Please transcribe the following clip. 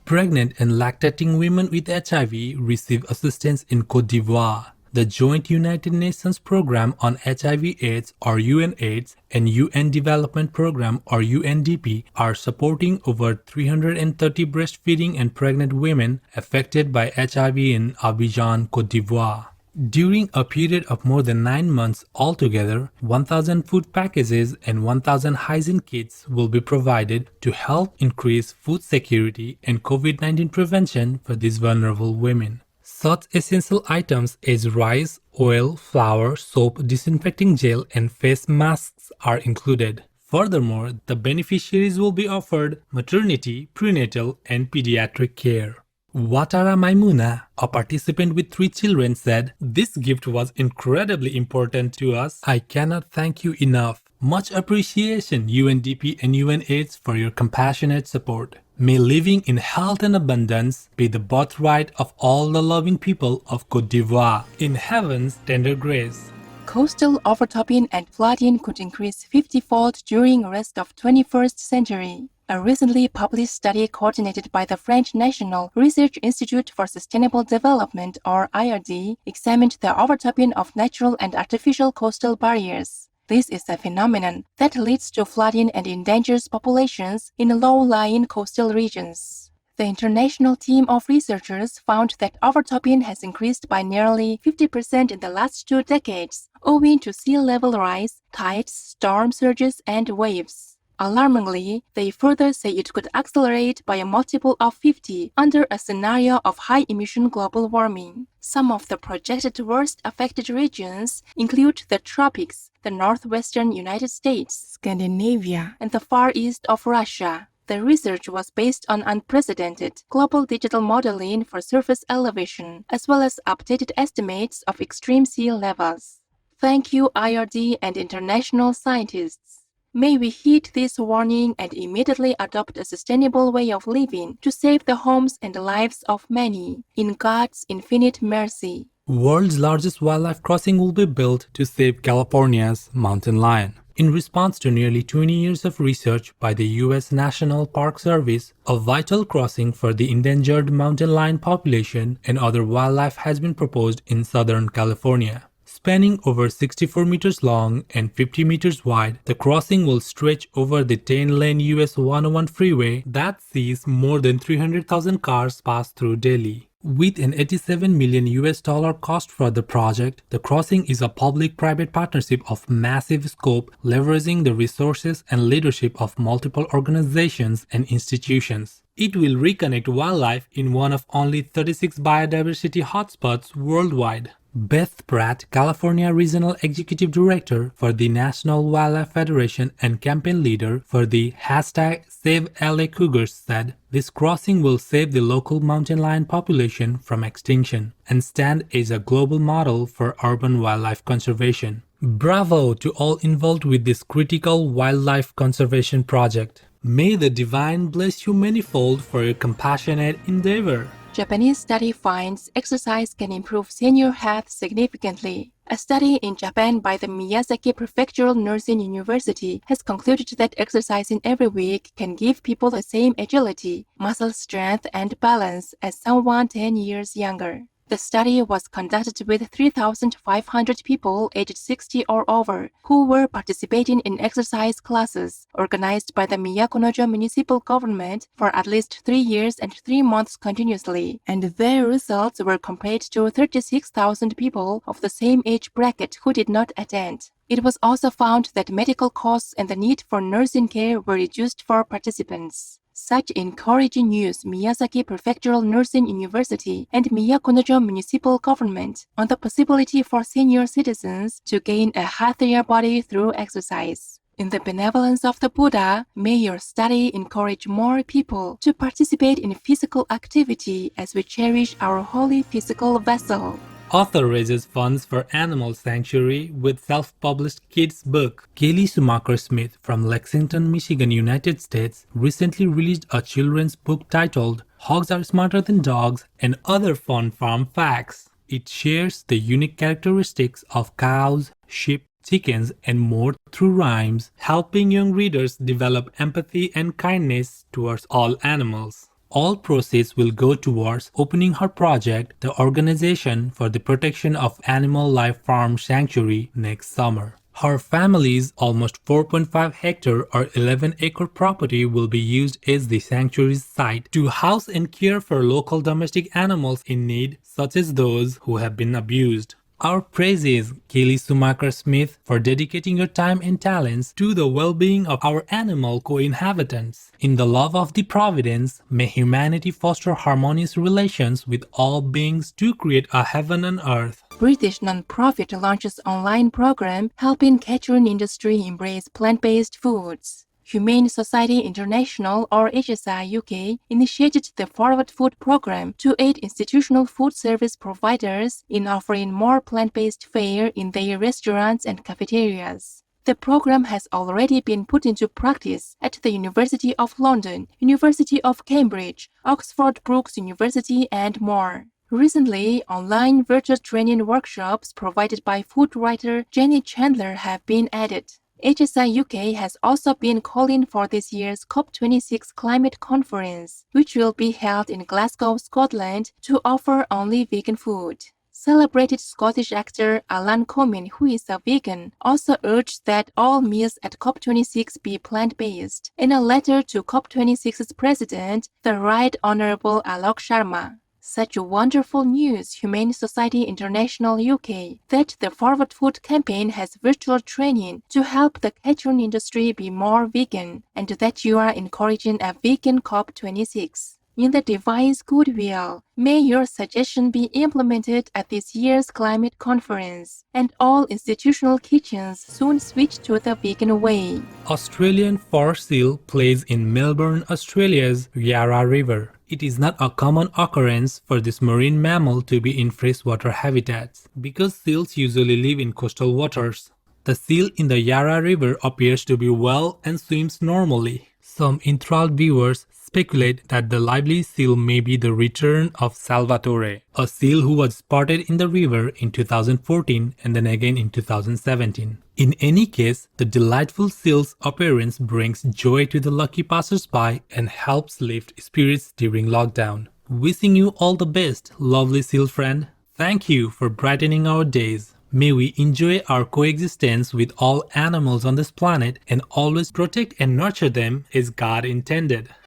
Pregnant and lactating women with HIV receive assistance in Côte d'Ivoire. The Joint United Nations Programme on HIV/AIDS or UNAIDS and UN Development Programme or UNDP are supporting over 330 breastfeeding and pregnant women affected by HIV in Abidjan, Côte d'Ivoire. During a period of more than 9 months altogether, 1,000 food packages and 1,000 hygiene kits will be provided to help increase food security and COVID-19 prevention for these vulnerable women. Such essential items as rice, oil, flour, soap, disinfecting gel, and face masks are included. Furthermore, the beneficiaries will be offered maternity, prenatal, and pediatric care. Watara Maimuna, a participant with 3 children, said, "This gift was incredibly important to us. I cannot thank you enough. Much appreciation, UNDP and UNAIDS, for your compassionate support. May living in health and abundance be the birthright of all the loving people of Côte d'Ivoire. In heaven's tender grace." Coastal overtopping and flooding could increase 50-fold during the rest of 21st century. A recently published study coordinated by the French National Research Institute for Sustainable Development, or IRD, examined the overtopping of natural and artificial coastal barriers. This is a phenomenon that leads to flooding and endangers populations in low-lying coastal regions. The international team of researchers found that overtopping has increased by nearly 50% in the last 2 decades, owing to sea level rise, tides, storm surges, and waves. Alarmingly, they further say it could accelerate by a multiple of 50 under a scenario of high-emission global warming. Some of the projected worst affected regions include the tropics, the northwestern United States, Scandinavia, and the far east of Russia. The research was based on unprecedented global digital modeling for surface elevation, as well as updated estimates of extreme sea levels. Thank you, IRD and international scientists. May we heed this warning and immediately adopt a sustainable way of living to save the homes and lives of many, in God's infinite mercy. World's largest wildlife crossing will be built to save California's mountain lion. In response to nearly 20 years of research by the U.S. National Park Service, a vital crossing for the endangered mountain lion population and other wildlife has been proposed in Southern California. Spanning over 64 meters long and 50 meters wide, the crossing will stretch over the 10-lane US 101 freeway that sees more than 300,000 cars pass through daily. With an $87 million cost for the project, the crossing is a public-private partnership of massive scope, leveraging the resources and leadership of multiple organizations and institutions. It will reconnect wildlife in one of only 36 biodiversity hotspots worldwide. Beth Pratt, California Regional Executive Director for the National Wildlife Federation and campaign leader for the #SaveLA said, "This crossing will save the local mountain lion population from extinction and stand as a global model for urban wildlife conservation." Bravo to all involved with this critical wildlife conservation project. May the divine bless you manifold for your compassionate endeavor. Japanese study finds exercise can improve senior health significantly. A study in Japan by the Miyazaki Prefectural Nursing University has concluded that exercising every week can give people the same agility, muscle strength, and balance as someone 10 years younger. The study was conducted with 3,500 people aged 60 or over who were participating in exercise classes organized by the Miyakonojo municipal government for at least 3 years and 3 months continuously, and their results were compared to 36,000 people of the same age bracket who did not attend. It was also found that medical costs and the need for nursing care were reduced for participants. Such encouraging news Miyazaki Prefectural Nursing University and Miyakonojo Municipal Government on the possibility for senior citizens to gain a healthier body through exercise. In the benevolence of the Buddha, may your study encourage more people to participate in physical activity as we cherish our holy physical vessel. Author raises funds for animal sanctuary with self-published kids book. Kaylee Schumacher Smith from Lexington, Michigan, United States recently released a children's book titled Hogs Are Smarter Than Dogs and Other Fun Farm Facts. It shares the unique characteristics of cows, sheep, chickens, and more through rhymes, helping young readers develop empathy and kindness towards all animals. All proceeds will go towards opening her project, the Organization for the Protection of Animal Life Farm Sanctuary, next summer. Her family's almost 4.5 hectare or 11-acre property will be used as the sanctuary's site to house and care for local domestic animals in need, such as those who have been abused. Our praises, Kelly Schumacher-Smith, for dedicating your time and talents to the well-being of our animal co-inhabitants. In the love of the Providence, may humanity foster harmonious relations with all beings to create a heaven on earth. British non-profit launches online program helping catering industry embrace plant-based foods. Humane Society International or HSI UK initiated the Forward Food Program to aid institutional food service providers in offering more plant-based fare in their restaurants and cafeterias. The program has already been put into practice at the University of London, University of Cambridge, Oxford Brookes University, and more. Recently, online virtual training workshops provided by food writer Jenny Chandler have been added. HSI UK has also been calling for this year's COP26 climate conference, which will be held in Glasgow, Scotland, to offer only vegan food. Celebrated Scottish actor Alan Cumming, who is a vegan, also urged that all meals at COP26 be plant-based, in a letter to COP26's president, the Right Honourable Alok Sharma. Such wonderful news, Humane Society International UK, that the Forward Food campaign has virtual training to help the catering industry be more vegan, and that you are encouraging a vegan COP26. In the devine's goodwill, may your suggestion be implemented at this year's climate conference, and all institutional kitchens soon switch to the vegan way. Australian forest seal plays in Melbourne, Australia's Yarra River. It is not a common occurrence for this marine mammal to be in freshwater habitats, because seals usually live in coastal waters. The seal in the Yarra River appears to be well and swims normally. Some enthralled viewers speculate that the lively seal may be the return of Salvatore, a seal who was spotted in the river in 2014 and then again in 2017. In any case, the delightful seal's appearance brings joy to the lucky passers-by and helps lift spirits during lockdown. Wishing you all the best, lovely seal friend. Thank you for brightening our days. May we enjoy our coexistence with all animals on this planet and always protect and nurture them as God intended.